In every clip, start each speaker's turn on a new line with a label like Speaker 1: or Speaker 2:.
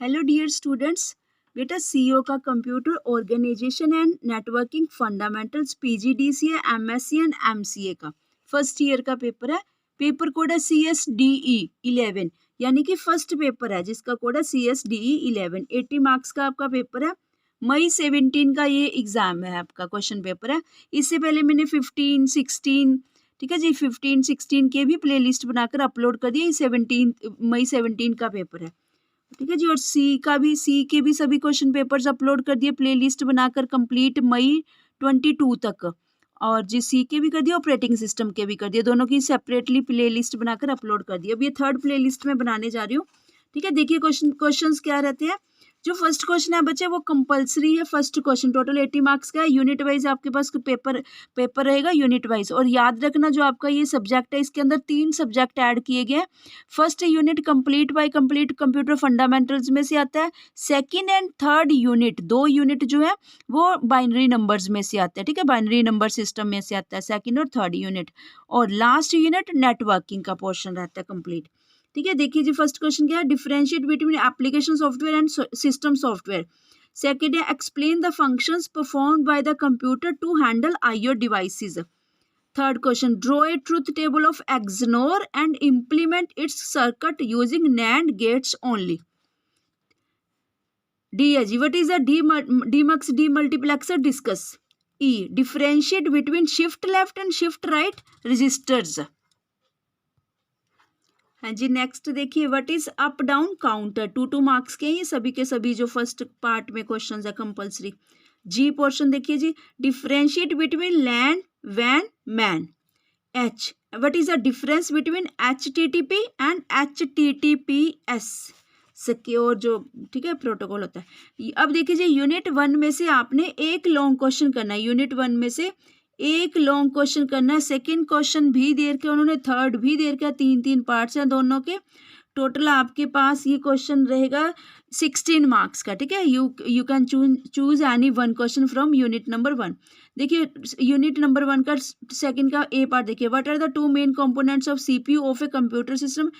Speaker 1: Hello dear students, बेटा CEO का computer organization and networking fundamentals PGDCA MSc and MCA का first year का paper है। Paper code है CSDE 11, यानी कि फर्स्ट पेपर है जिसका कोड है CSDE 11। 80 मार्क्स का आपका पेपर है। मई 17 का ये एग्जाम है, आपका क्वेश्चन पेपर है। इससे पहले मैंने 15, 16, ठीक है जी, 15, 16 के भी प्ले लिस्ट बनाकर अपलोड कर दिए। मई 17 का पेपर है, ठीक है जी। और सी के भी सभी क्वेश्चन पेपर्स अपलोड कर दिए प्लेलिस्ट बनाकर कंप्लीट मई 22 तक। और जी सी के भी कर दिया, ऑपरेटिंग सिस्टम के भी कर दिया, दोनों की सेपरेटली प्लेलिस्ट बनाकर अपलोड कर दिया। अब ये थर्ड प्लेलिस्ट में बनाने जा रही हूँ, ठीक है। देखिए क्वेश्चंस क्या रहते हैं। जो फर्स्ट क्वेश्चन है बच्चे वो कंपलसरी है। फर्स्ट क्वेश्चन टोटल 80 मार्क्स का है। यूनिट वाइज आपके पास पेपर रहेगा यूनिट वाइज। और याद रखना जो आपका ये सब्जेक्ट है इसके अंदर 3 सब्जेक्ट ऐड किए गए हैं। First unit complete computer fundamentals में से आता है। Second and third unit, 2 unit जो है वो बाइनरी नंबर्स में से आता है, ठीक है। बाइनरी नंबर सिस्टम में से आता है सेकंड और थर्ड यूनिट। और लास्ट यूनिट नेटवर्किंग का पोर्शन रहता है कंप्लीट, ठीक है। देखिए जी फर्स्ट क्वेश्चन क्या है, differentiate between application software and system software. Second है, explain the functions performed by the computer to handle IO devices. Third question, draw a truth table of XNOR and implement its circuit using NAND gates only. D है जी, what is a demux demultiplexer, discuss. E, differentiate between shift left and shift right registers. हाँ जी, next देखिए, what is up down counter. 2 marks के ये सभी के सभी जो फर्स्ट पार्ट में क्वेश्चंस है कंपलसरी। जी पोर्शन देखिए जी, डिफरेंशिएट बिटवीन लैन वैन MAN. H, what is the difference between HTTP and HTTPS, secure जो, ठीक है, प्रोटोकॉल होता है। अब देखिए जी यूनिट 1 में से आपने एक लॉन्ग क्वेश्चन करना है। यूनिट 1 में से एक लॉन्ग क्वेश्चन करना है। सेकंड क्वेश्चन भी दे रखा उन्होंने, थर्ड भी दे रखा, 3 पार्ट्स हैं दोनों के। टोटल आपके पास ये क्वेश्चन रहेगा 16 मार्क्स का, ठीक है। You can choose any one question from unit number 1। देखिए यूनिट नंबर 1 का सेकंड का ए पार्ट देखिए, what are the 2 main components of CPU of a computer system,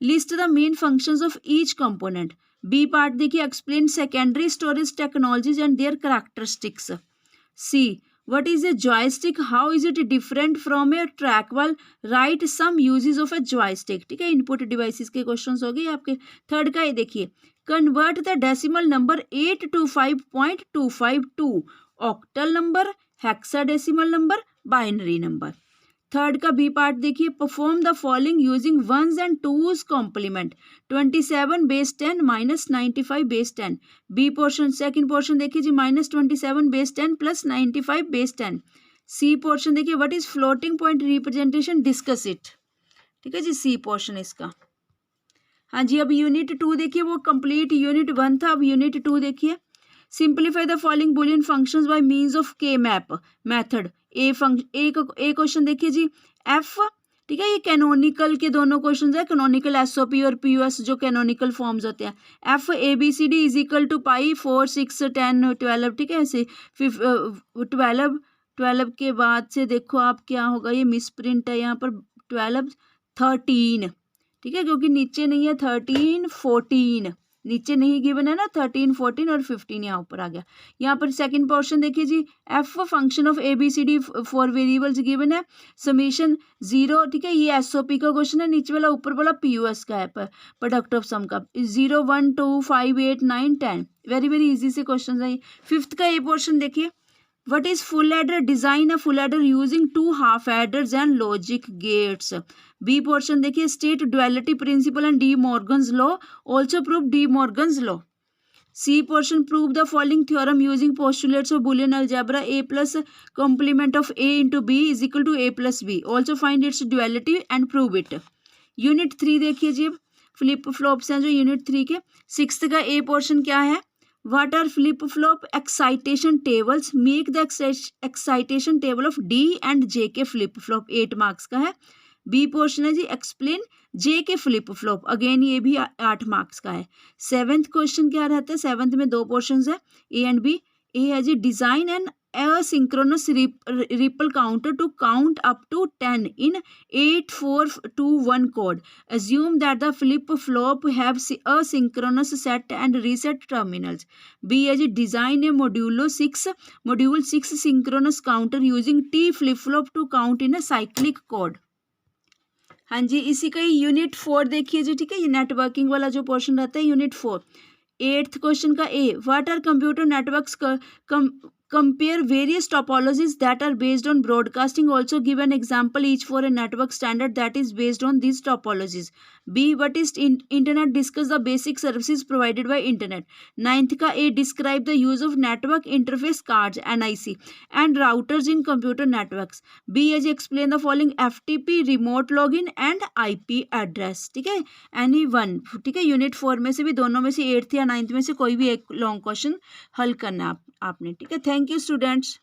Speaker 1: list the main functions of each component. B part देखिए, explain secondary storage technologies and their characteristics. C, what is a joystick, how is it different from a trackball, write some uses of a joystick, ठीक है। Input devices के questions हो गए आपके। Third का ये देखिए, convert the decimal number 825.252, octal number, hexadecimal number, binary number. Third का बी पार्ट देखिए, perform the following using ones and twos complement, 27 base 10 minus 95 base 10। B portion second portion देखिए जी, -27 base 10 plus 95 base 10। C portion देखिए, what is floating point representation, discuss it, ठीक है जी। सी portion इसका। हाँ जी, अब यूनिट 2 देखिए, वो कंप्लीट यूनिट 1 था, अब यूनिट 2 देखिए। Simplify the following Boolean functions by means of के मैप मेथड। ए क्वेश्चन देखिए जी, एफ, ठीक है। ये कैनोनिकल के दोनों क्वेश्चंस है, कैनोनिकल SOP और POS जो कैनोनिकल फॉर्म्स होते हैं। F ABCD is equal to pi 4 6 10 12, ठीक है। ऐसे 12 के बाद से देखो आप क्या होगा, ये मिस प्रिंट है यहाँ पर, 12 13, ठीक है, क्योंकि नीचे नहीं है 13 14, नीचे नहीं गिवन है ना, 13 14 और 15 यहाँ ऊपर आ गया। यहाँ पर सेकंड पोर्शन देखिए जी, F function of ABCD 4 variables given है, समेशन 0, ठीक है। ये SOP का क्वेश्चन है, नीचे वाला ऊपर वाला POS का है, प्रोडक्ट ऑफ सम का 0 1 2 5 8 9 10। वेरी वेरी इजी से क्वेश्चन है। फिफ्थ का ये पोर्शन देखिए, what is full adder, design a full adder using 2 half adders and logic gates। B portion देखिए, state duality principle and De Morgan's law, also prove De Morgan's law। C portion, prove the following theorem using postulates of Boolean algebra, A plus complement of A into B is equal to A plus B, also find its duality and prove it. Unit 3 देखिए जी, flip flops हैं जो unit 3 के। Sixth का ए portion क्या है, What are flip-flop excitation tables? Make the excitation table of D and J के flip-flop, 8 marks का है। बी पोर्शन है जी, एक्सप्लेन J के flip-flop, अगेन ये भी 8 मार्क्स का है। सेवेंथ क्वेश्चन क्या रहता है, सेवेंथ में 2 पोर्शंस है, A एंड B। ए है जी design and asynchronous ripple counter to count up to 10 in 8421 code. Assume that the flip-flop have asynchronous set and reset terminals. B है जी design a module 6 synchronous counter using T flip-flop to count in a cyclic code. हाँ जी, इसी का unit 4 देखिए जी, ठीक है, ये networking वाला जो पोर्शन रहता है यूनिट 4। 8th क्वेश्चन का A, what are computer networks compare various topologies that are based on broadcasting. Also give an example each for a network standard that is based on these topologies. B, what is internet? Discuss the basic services provided by internet. 9th का A, describe the use of network interface cards NIC and routers in computer networks. B is explain the following FTP, remote login and IP address. ठीक है, any one, ठीक है, unit 4 में से भी, दोनों में से 8th या 9th में से कोई भी एक लॉन्ग क्वेश्चन हल करना है आपने, ठीक है। Thank you students.